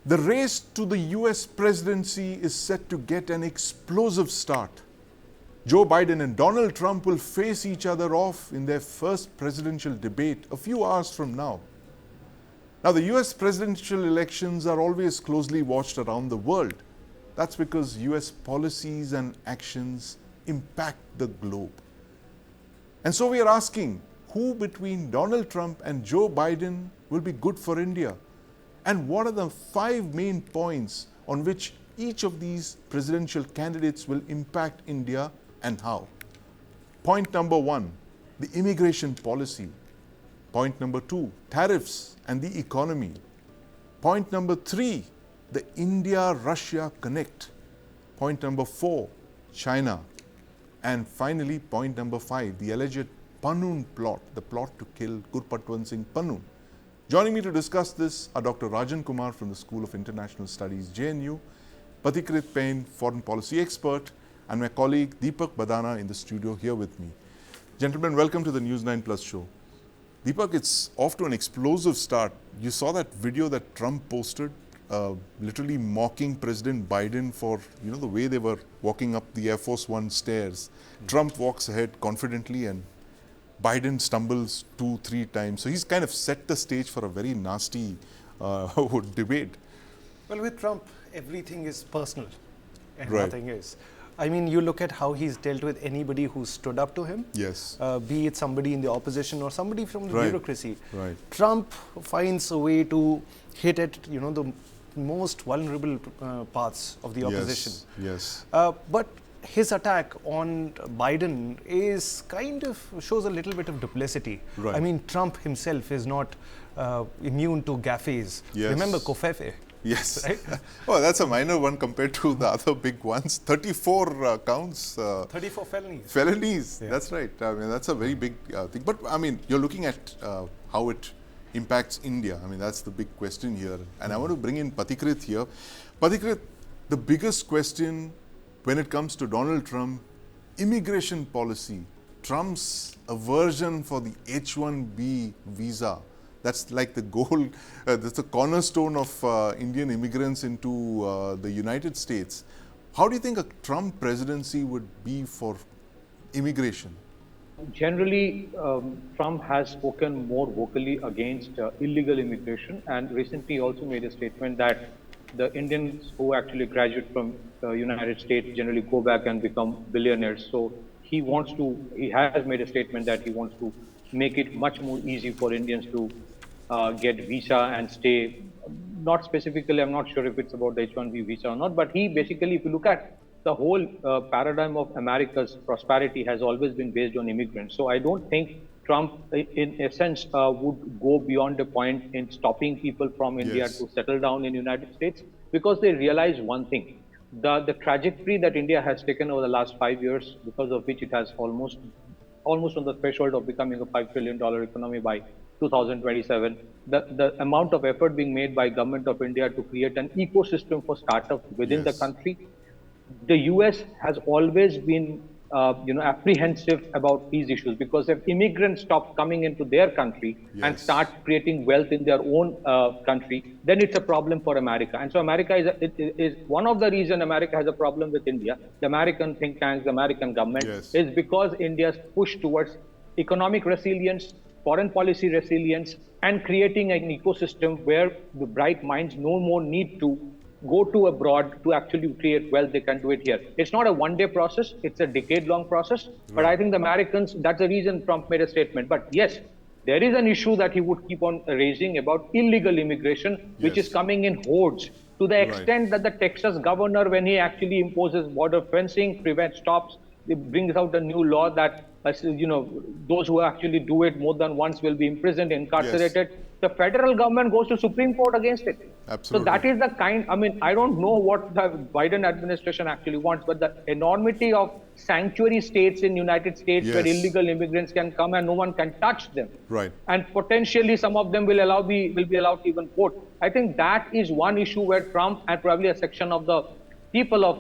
The race to the US presidency is set to get an explosive start. Joe Biden and Donald Trump will face each other off in their first presidential debate a few hours from now. Now, the US presidential elections are always closely watched around the world. That's because US policies and actions impact the globe. And so we are asking, who between Donald Trump and Joe Biden will be good for India? And what are the 5 main points on which each of these presidential candidates will impact India and how? Point number 1, the immigration policy. Point number 2, tariffs and the economy. Point number 3, the India-Russia connect. Point number 4, China. And finally, point number 5, the alleged Pannoon plot, the plot to kill Gurpatwant Singh Pannoon. Joining me to discuss this are Dr. Rajan Kumar from the School of International Studies, JNU, Pathikrit Pain, foreign policy expert, and my colleague Deepak Badana in the studio here with me. Gentlemen, welcome to the News9 Plus show. Deepak, it's off to an explosive start. You saw that video that Trump posted, literally mocking President Biden for, the way they were walking up the Air Force One stairs. Trump walks ahead confidently and Biden stumbles 2-3 times. So he's kind of set the stage for a very nasty debate. Well, with Trump, everything is personal and Right. nothing is. I mean, you look at how he's dealt with anybody who stood up to him. Yes. Be it somebody in the opposition or somebody from the Right. bureaucracy. Right. Trump finds a way to hit at, the most vulnerable parts of the opposition. Yes. But his attack on Biden is kind of shows a little bit of duplicity. Right. I mean, Trump himself is not immune to gaffes. Yes. Remember Kofefe? Yes. Right? Oh, that's a minor one compared to the other big ones. 34 counts. 34 felonies. Felonies. Yeah. That's right. I mean, that's a very big thing. But I mean, you're looking at how it impacts India. I mean, that's the big question here. And I want to bring in Pathikrit here. Pathikrit, the biggest question when it comes to Donald Trump, immigration policy, Trump's aversion for the H-1B visa. That's like the goal, that's the cornerstone of Indian immigrants into the United States. How do you think a Trump presidency would be for immigration? Generally, Trump has spoken more vocally against illegal immigration, and recently also made a statement that the Indians who actually graduate from the United States generally go back and become billionaires. So he has made a statement that he wants to make it much more easy for Indians to get visa and stay. Not specifically, I'm not sure if it's about the H-1B visa or not, but he basically, if you look at the whole paradigm of America's prosperity has always been based on immigrants. So I don't think Trump, in essence, would go beyond the point in stopping people from India Yes. to settle down in the United States, because they realize one thing. The trajectory that India has taken over the last 5 years, because of which it has almost on the threshold of becoming a $5 trillion economy by 2027, the amount of effort being made by government of India to create an ecosystem for startups within Yes. the country, the US has always been apprehensive about these issues, because if immigrants stop coming into their country and Yes. start creating wealth in their own country, then it's a problem for America. And so America is one of the reasons America has a problem with India. The American think tanks, the American government, Yes. is because India's push towards economic resilience, foreign policy resilience, and creating an ecosystem where the bright minds no more need to go to abroad to actually create wealth. They can do it here. It's not a one-day process, it's a decade-long process. But I think the Americans, that's the reason Trump made a statement. But yes, there is an issue that he would keep on raising about illegal immigration, which Yes. is coming in hordes, to the extent that the Texas governor, when he actually imposes border fencing, stops, it brings out a new law that those who actually do it more than once will be imprisoned, incarcerated. The federal government goes to Supreme Court against it. Absolutely. So that is the I don't know what the Biden administration actually wants, but the enormity of sanctuary states in United States where Yes. illegal immigrants can come and no one can touch them. Right. And potentially some of them will be allowed to even vote. I think that is one issue where Trump and probably a section of the people of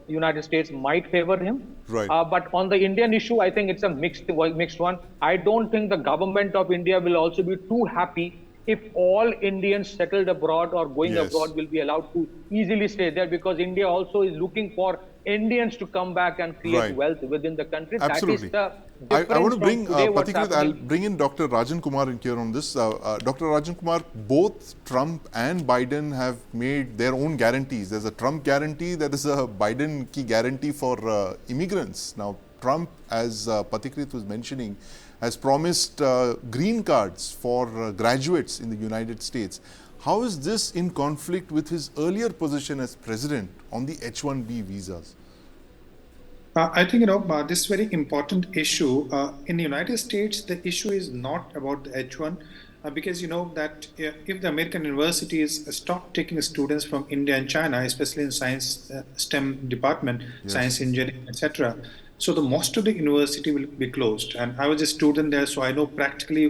United States might favor him. Right. But on the Indian issue, I think it's a mixed one. I don't think the government of India will also be too happy if all Indians settled abroad or going Yes. abroad will be allowed to easily stay there, because India also is looking for Indians to come back and create Right. wealth within the country. Absolutely. That is the I difference want to from bring, today what's particularly, I'll happening. bring in Dr. Rajan Kumar in here on this. Dr. Rajan Kumar, both Trump and Biden have made their own guarantees. There's a Trump guarantee, there is a Biden key guarantee for immigrants. Now, Trump, as Patikrit was mentioning, has promised green cards for graduates in the United States. How is this in conflict with his earlier position as president on the H-1B visas? I think this is very important issue in the United States. The issue is not about the H1 because you know that if the American universities stop taking students from India and China, especially in science STEM department, Yes. science engineering, etc. So the most of the university will be closed. And I was a student there, so I know practically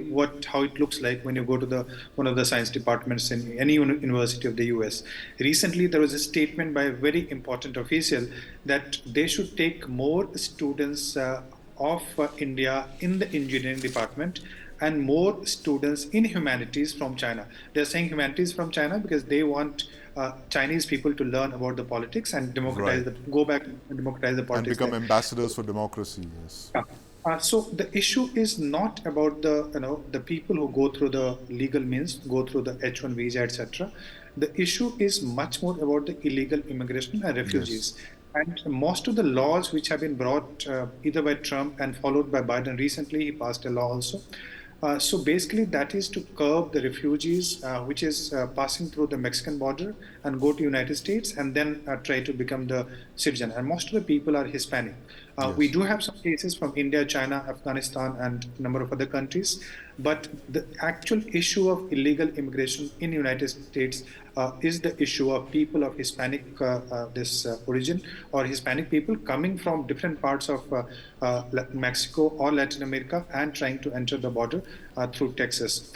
how it looks like when you go to one of the science departments in any university of the US. Recently, there was a statement by a very important official that they should take more students of India in the engineering department and more students in humanities from China. They're saying humanities from China because they want Chinese people to learn about the politics and democratize, Right. go back and democratize the And politics. become there. ambassadors for democracy, yes. So the issue is not about the people who go through the legal means, go through the H1 visa, etc. The issue is much more about the illegal immigration and refugees. Yes. And most of the laws which have been brought either by Trump and followed by Biden recently, he passed a law also. So basically, that is to curb the refugees, which is passing through the Mexican border and go to United States and then try to become the citizen. And most of the people are Hispanic. We Yes. do have some cases from India, China, Afghanistan, and a number of other countries. But the actual issue of illegal immigration in the United States is the issue of people of Hispanic origin or Hispanic people coming from different parts of Mexico or Latin America and trying to enter the border through Texas.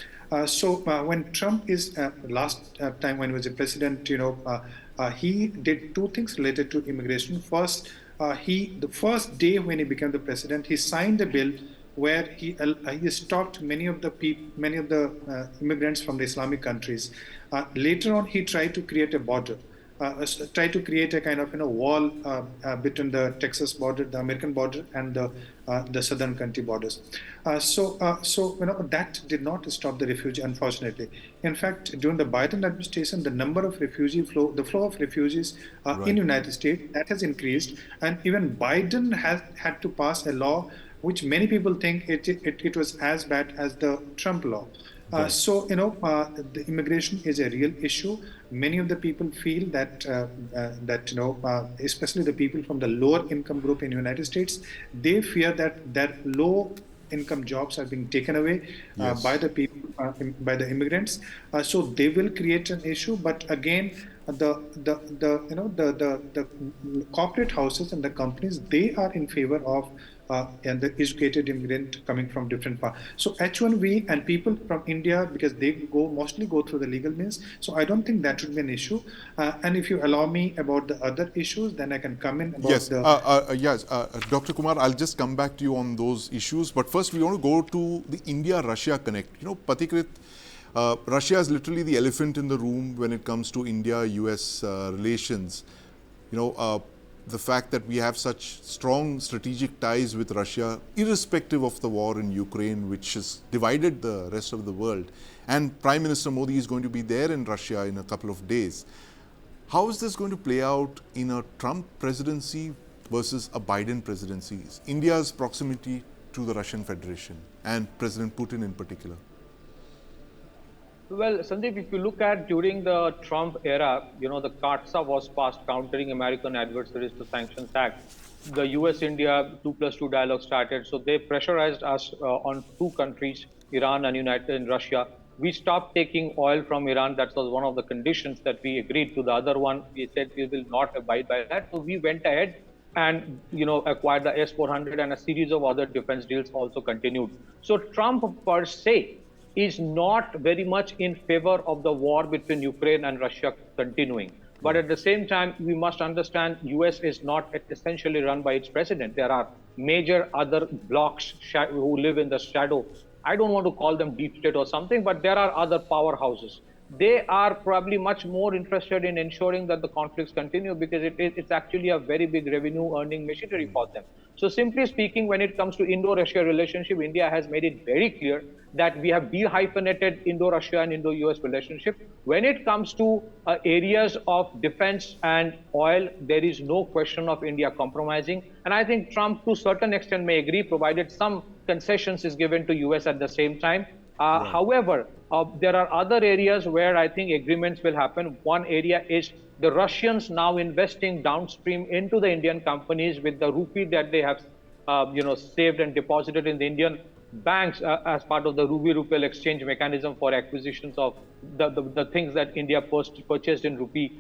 So when Trump is last time when he was a president, he did two things related to immigration. First, the first day when he became the president, he signed a bill where he stopped many of the immigrants from the Islamic countries. Later on, he tried to create a border. Try to create a kind of wall between the Texas border, the American border, and the southern country borders. So that did not stop the refugee, unfortunately. In fact, during the Biden administration, the number of the flow of refugees in the United States that has increased, and even Biden has had to pass a law which many people think it was as bad as the Trump law. So the immigration is a real issue. Many of the people feel that especially the people from the lower income group in the United States, they fear that their low income jobs are being taken away by the people, by the immigrants. So they will create an issue. But again, the corporate houses and the companies, they are in favor of and the educated immigrant coming from different parts. So H1B and people from India, because they mostly go through the legal means. So I don't think that should be an issue. And if you allow me about the other issues, then I can come in about Yes, Dr. Kumar, I'll just come back to you on those issues. But first, we want to go to the India-Russia connect. Patikrit, Russia is literally the elephant in the room when it comes to India-US relations. The fact that we have such strong strategic ties with Russia, irrespective of the war in Ukraine, which has divided the rest of the world. And Prime Minister Modi is going to be there in Russia in a couple of days. How is this going to play out in a Trump presidency versus a Biden presidency? India's proximity to the Russian Federation and President Putin in particular. Well, Sandeep, if you look at during the Trump era, the CAATSA was passed, Countering American Adversaries to Sanctions Act. The US-India 2+2 dialogue started. So they pressurized us on two countries, Iran and Russia. We stopped taking oil from Iran. That was one of the conditions that we agreed to. The other one, we said we will not abide by that. So we went ahead and acquired the S-400, and a series of other defense deals also continued. So Trump per se is not very much in favor of the war between Ukraine and Russia continuing. But at the same time, we must understand US is not essentially run by its president. There are major other blocs who live in the shadow I don't want to call them deep state or something, but there are other powerhouses. They are probably much more interested in ensuring that the conflicts continue because it's actually a very big revenue earning machinery for them. So simply speaking, when it comes to Indo-Russia relationship, India has made it very clear that we have de-hyphenated Indo-Russia and Indo-US relationship. When it comes to areas of defense and oil, there is no question of India compromising. And I think Trump, to a certain extent, may agree, provided some concessions is given to US at the same time. Right. However, there are other areas where I think agreements will happen. One area is the Russians now investing downstream into the Indian companies with the rupee that they have, saved and deposited in the Indian banks as part of the rupee-ruble exchange mechanism for acquisitions of the things that India purchased in rupee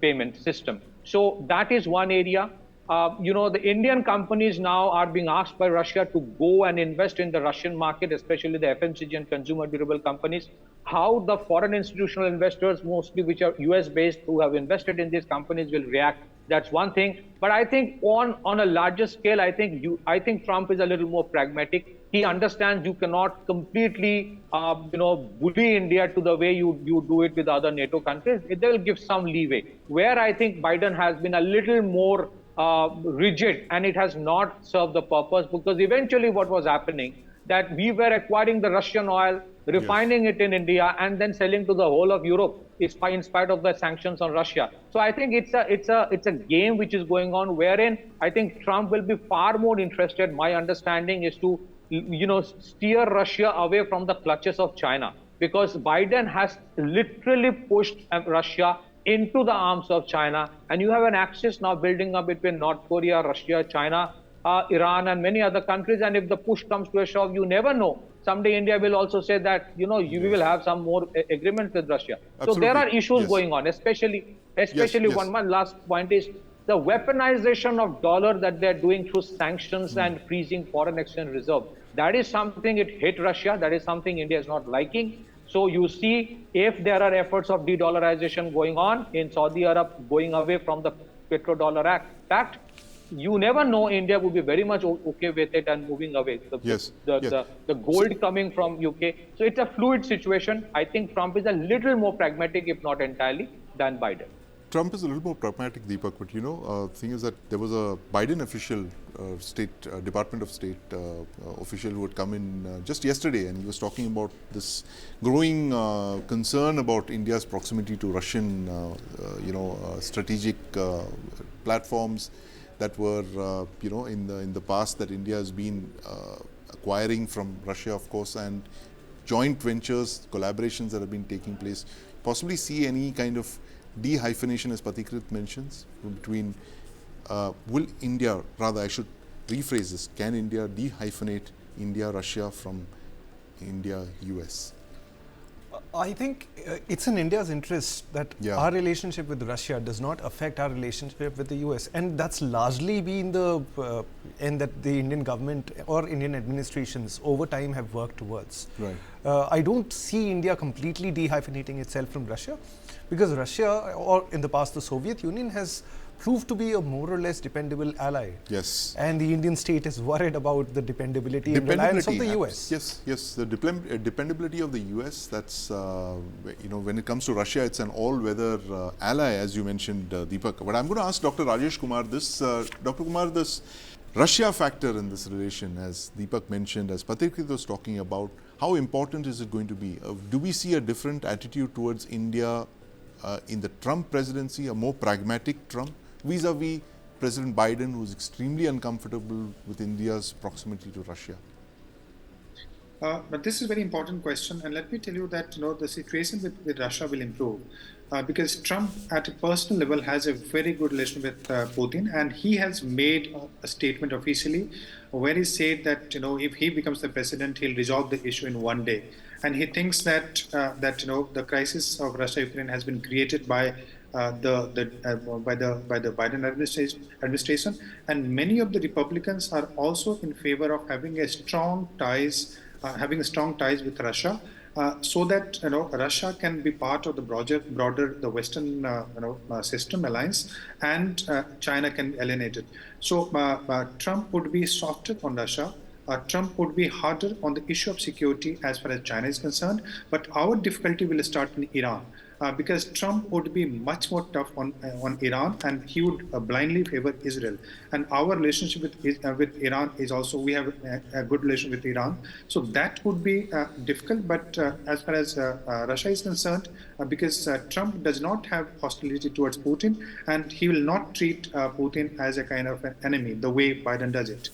payment system. So that is one area. The Indian companies now are being asked by Russia to go and invest in the Russian market, especially the FMCG and consumer durable companies. How the foreign institutional investors, mostly which are US based, who have invested in these companies will react, that's one thing. But I think on a larger scale, I think Trump is a little more pragmatic. He understands you cannot completely, bully India to the way you do it with other NATO countries. They will give some leeway. Where I think Biden has been a little more rigid, and it has not served the purpose, because eventually what was happening, that we were acquiring the Russian oil, refining it in India, and then selling to the whole of Europe, in spite of the sanctions on Russia. So I think it's a game which is going on, wherein I think Trump will be far more interested. My understanding is to steer Russia away from the clutches of China, because Biden has literally pushed Russia into the arms of China, and you have an axis now building up between North Korea, Russia, China, Iran, and many other countries. And if the push comes to a shove, you never know. Someday India will also say that we will have some more agreements with Russia. Absolutely. So there are issues Yes. going on, especially Yes. one last point is the weaponization of dollar that they're doing through sanctions and freezing foreign exchange reserve. That is something, it hit Russia. That is something India is not liking. So you see, if there are efforts of de-dollarization going on in Saudi Arab, going away from the petrodollar pact, you never know. India would be very much okay with it and moving away. The gold coming from UK. So it's a fluid situation. I think Trump is a little more pragmatic, if not entirely, than Biden. Trump is a little more pragmatic, Deepak, but thing is that there was a Biden official, Department of State official who had come in just yesterday, and he was talking about this growing concern about India's proximity to Russian, strategic platforms that were, in the past that India has been acquiring from Russia, of course, and joint ventures, collaborations that have been taking place. Possibly see any kind of de-hyphenation, as Patikrit mentions, between, will India, rather I should rephrase this, can India de-hyphenate India, Russia from India, US? I think it's in India's interest that our relationship with Russia does not affect our relationship with the US, and that's largely been the end that the Indian government or Indian administrations over time have worked towards. Right. I don't see India completely de-hyphenating itself from Russia, because Russia, or in the past the Soviet Union, has proved to be a more or less dependable ally. Yes. And the Indian state is worried about the dependability and reliance of the US. Yes. The dependability of the US, that's, when it comes to Russia, it's an all-weather ally, as you mentioned, Deepak. But I'm going to ask Dr. Rajesh Kumar this. Dr. Kumar, this Russia factor in this relation, as Deepak mentioned, as Patikrit was talking about, how important is it going to be? Do we see a different attitude towards India in the Trump presidency, a more pragmatic Trump, vis-a-vis President Biden, who is extremely uncomfortable with India's proximity to Russia? But this is a very important question, and let me tell you that the situation with Russia will improve because Trump, at a personal level, has a very good relation with Putin, and he has made a statement officially where he said that if he becomes the president, he'll resolve the issue in one day, and he thinks that the crisis of Russia-Ukraine has been created by the Biden administration, and many of the Republicans are also in favor of having strong ties with Russia, so that Russia can be part of the broader the Western system alliance, and China can alienate it. So Trump would be softer on Russia, Trump would be harder on the issue of security as far as China is concerned, but our difficulty will start in Iran. Because Trump would be much more tough on Iran, and he would blindly favor Israel. And our relationship with Iran is also, we have a good relation with Iran, so that would be difficult. But as far as Russia is concerned, because Trump does not have hostility towards Putin, and he will not treat Putin as a kind of an enemy the way Biden does it.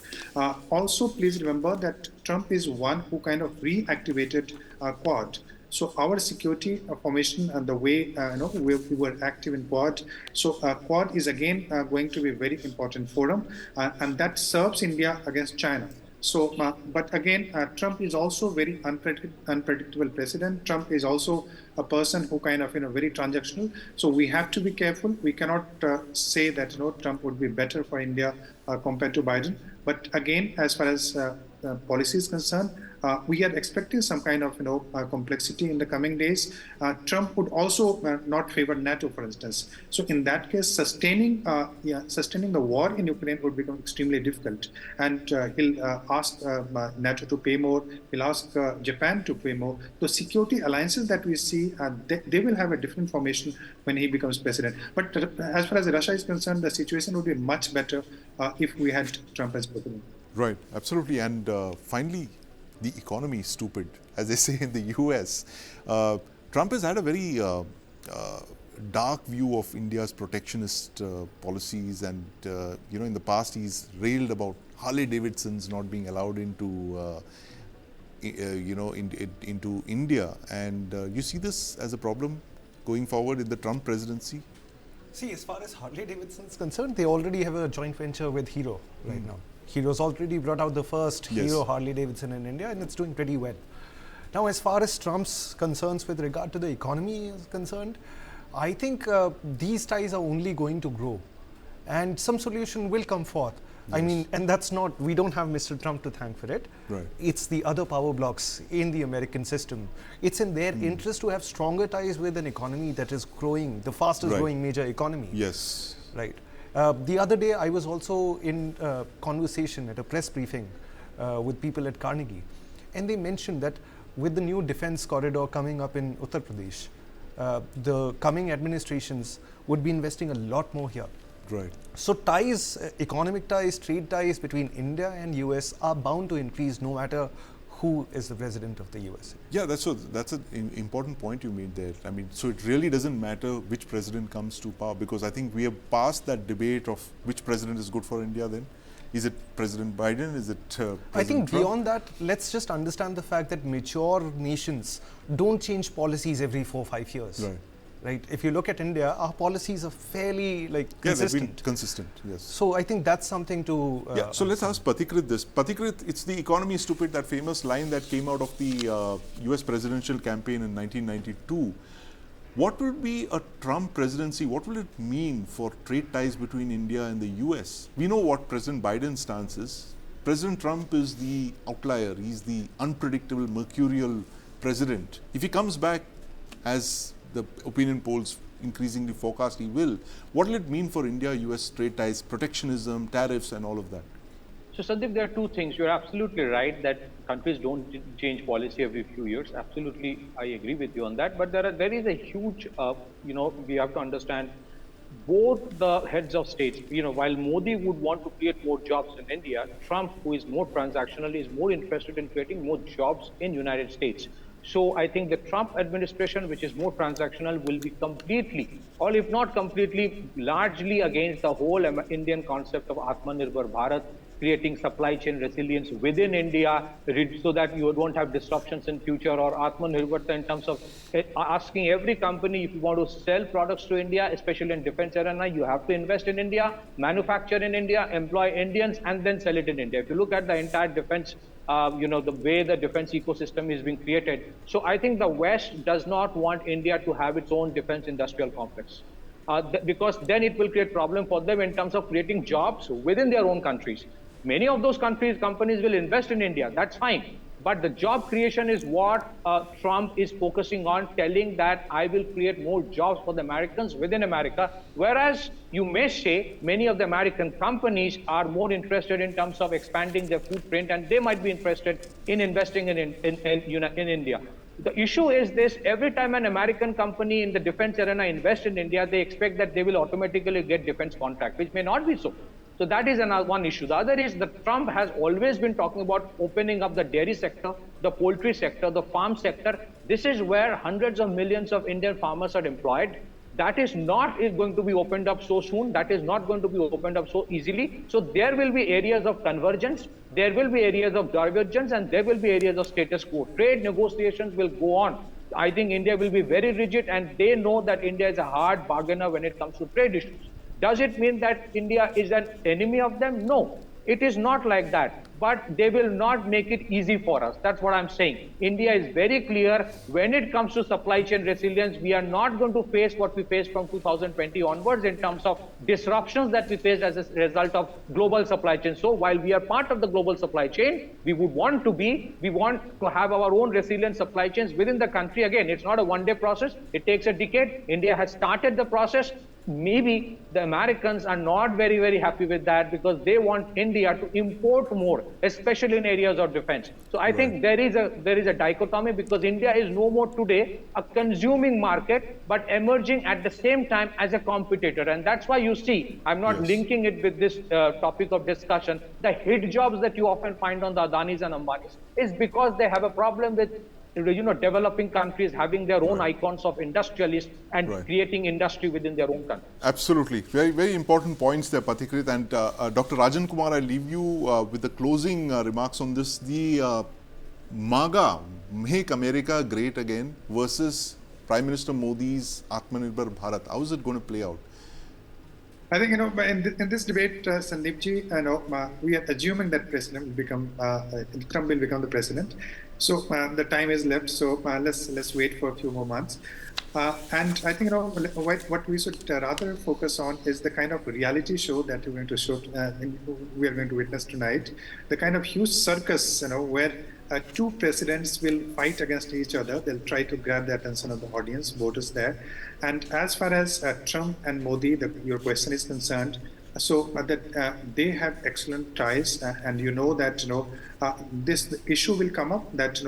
Also, please remember that Trump is one who kind of reactivated Quad. So our security formation and the way we were active in Quad. So Quad is again going to be a very important forum, and that serves India against China. So, but again, Trump is also very unpredictable president. Trump is also a person who kind of very transactional. So we have to be careful. We cannot say that Trump would be better for India compared to Biden. But again, as far as policy is concerned, we are expecting some kind of complexity in the coming days. Trump would also not favor NATO, for instance. So in that case, sustaining the war in Ukraine would become extremely difficult, and he'll ask NATO to pay more. He'll ask Japan to pay more. The security alliances that we see, they will have a different formation when he becomes president. But as far as Russia is concerned, the situation would be much better if we had Trump as president. Right, absolutely. And finally, the economy is stupid, as they say in the US. Trump has had a very dark view of India's protectionist policies, and in the past he's railed about Harley Davidsons not being allowed into into India. And you see this as a problem going forward in the Trump presidency? See, as far as Harley Davidson is concerned, they already have a joint venture with Hero right now. Hero's already brought out the first Hero Harley Davidson in India, and it's doing pretty well. Now, as far as Trump's concerns with regard to the economy is concerned, I think these ties are only going to grow, and some solution will come forth. Yes. I mean, and that's not, we don't have Mr. Trump to thank for it. Right. It's the other power blocks in the American system. It's in their interest to have stronger ties with an economy that is growing, the fastest growing major economy. Yes. Right. The other day, I was also in a conversation at a press briefing with people at Carnegie, and they mentioned that with the new defense corridor coming up in Uttar Pradesh, the coming administrations would be investing a lot more here. Right. So ties, economic ties, trade ties between India and US are bound to increase no matter who is the president of the US. Yeah, that's an important point you made there. I mean, so it really doesn't matter which president comes to power, because I think we have passed that debate of which president is good for India then. Is it President Biden? Is it President I think Trump? Beyond that, let's just understand the fact that mature nations don't change policies every 4 or 5 years. Right. Right. If you look at India, our policies are fairly consistent. Yeah, they've been consistent, yes. So I think that's something to... so let's ask Pathikrit this. Pathikrit, it's the economy is stupid, that famous line that came out of the US presidential campaign in 1992. What will be a Trump presidency? What will it mean for trade ties between India and the US? We know what President Biden's stance is. President Trump is the outlier. He's the unpredictable, mercurial president. If he comes back, as the opinion polls increasingly forecast he will, what will it mean for India-US trade ties, protectionism, tariffs and all of that? So Sandeep, there are two things. You're absolutely right that countries don't change policy every few years. Absolutely, I agree with you on that. But there is a huge, we have to understand both the heads of states. While Modi would want to create more jobs in India, Trump, who is more transactional, is more interested in creating more jobs in United States. So I think the Trump administration, which is more transactional, will be completely, or if not completely, largely against the whole Indian concept of Atmanirbhar Bharat, creating supply chain resilience within India so that you don't have disruptions in future, or Atmanirbharta in terms of asking every company, if you want to sell products to India, especially in defense arena, you have to invest in India, manufacture in India, employ Indians, and then sell it in India. If you look at the entire defense, the way the defense ecosystem is being created. So I think the West does not want India to have its own defense industrial complex. Because then it will create problem for them in terms of creating jobs within their own countries. Many of those companies will invest in India, that's fine. But the job creation is what Trump is focusing on, telling that I will create more jobs for the Americans within America. Whereas you may say many of the American companies are more interested in terms of expanding their footprint, and they might be interested in investing in India. The issue is this: every time an American company in the defense arena invests in India, they expect that they will automatically get defense contract, which may not be so. So that is another one issue. The other is that Trump has always been talking about opening up the dairy sector, the poultry sector, the farm sector. This is where hundreds of millions of Indian farmers are employed. That is not going to be opened up so soon. That is not going to be opened up so easily. So there will be areas of convergence, there will be areas of divergence, and there will be areas of status quo. Trade negotiations will go on. I think India will be very rigid, and they know that India is a hard bargainer when it comes to trade issues. Does it mean that India is an enemy of them? No, it is not like that. But they will not make it easy for us. That's what I'm saying. India is very clear when it comes to supply chain resilience. We are not going to face what we faced from 2020 onwards in terms of disruptions that we faced as a result of global supply chain. So while we are part of the global supply chain, we want to have our own resilient supply chains within the country. Again, it's not a one-day process. It takes a decade. India has started the process. Maybe the Americans are not very, very happy with that because they want India to import more, especially in areas of defense. So I think there is a dichotomy, because India is no more today a consuming market, but emerging at the same time as a competitor. And that's why you see, I'm not linking it with this topic of discussion, the hit jobs that you often find on the Adanis and Ambanis is because they have a problem with developing countries having their own icons of industrialists and creating industry within their own country. Absolutely. Very, very important points there, Pathikrit. And Dr. Rajan Kumar, I leave you with the closing remarks on this. The MAGA, Make America Great Again, versus Prime Minister Modi's Atmanirbhar Bharat. How is it going to play out? I think, in this debate, Sandeepji, we are assuming that Trump will become the president. So the time is left. So let's wait for a few more months. And I think, what we should rather focus on is the kind of reality show that we are going to witness tonight. The kind of huge circus, where two presidents will fight against each other. They'll try to grab the attention of the audience, voters there. And as far as Trump and Modi, your question is concerned, so that they have excellent ties, and this issue will come up that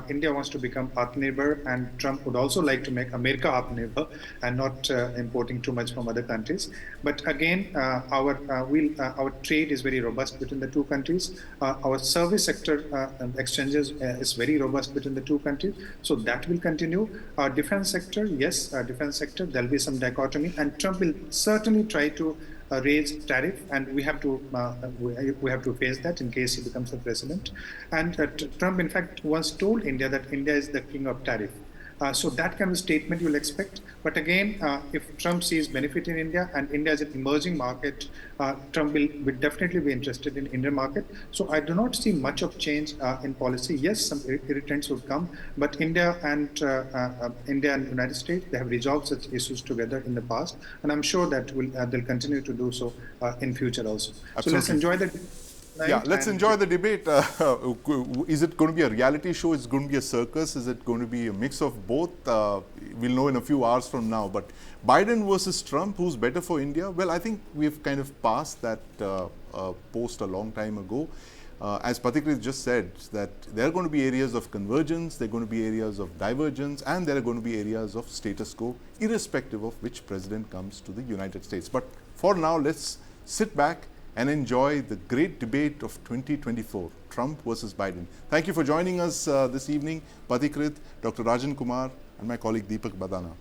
India wants to become Atmanirbhar, and Trump would also like to make America Atmanirbhar and not importing too much from other countries. But again, our trade is very robust between the two countries. Our service sector exchanges is very robust between the two countries, so that will continue. Our defense sector, defense sector, there'll be some dichotomy, and Trump will certainly try to raise tariff, and we have to face that in case he becomes the president. And Trump, in fact, once told India that India is the king of tariff. So that kind of statement you'll expect. But again, if Trump sees benefit in India and India is an emerging market, Trump will definitely be interested in Indian market. So I do not see much of change in policy. Yes, some irritants would come, but India and United States, they have resolved such issues together in the past, and I'm sure that they'll continue to do so in future also. Absolutely. So let's enjoy the. Yeah, let's enjoy the debate. Is it going to be a reality show? Is it going to be a circus? Is it going to be a mix of both? We'll know in a few hours from now. But Biden versus Trump, who's better for India? Well, I think we've kind of passed that post a long time ago. As Pathikrit just said, that there are going to be areas of convergence, there are going to be areas of divergence, and there are going to be areas of status quo, irrespective of which president comes to the United States. But for now, let's sit back and enjoy the great debate of 2024, Trump versus Biden. Thank you for joining us this evening, Pathikrit, Dr. Rajan Kumar, and my colleague Deepak Badana.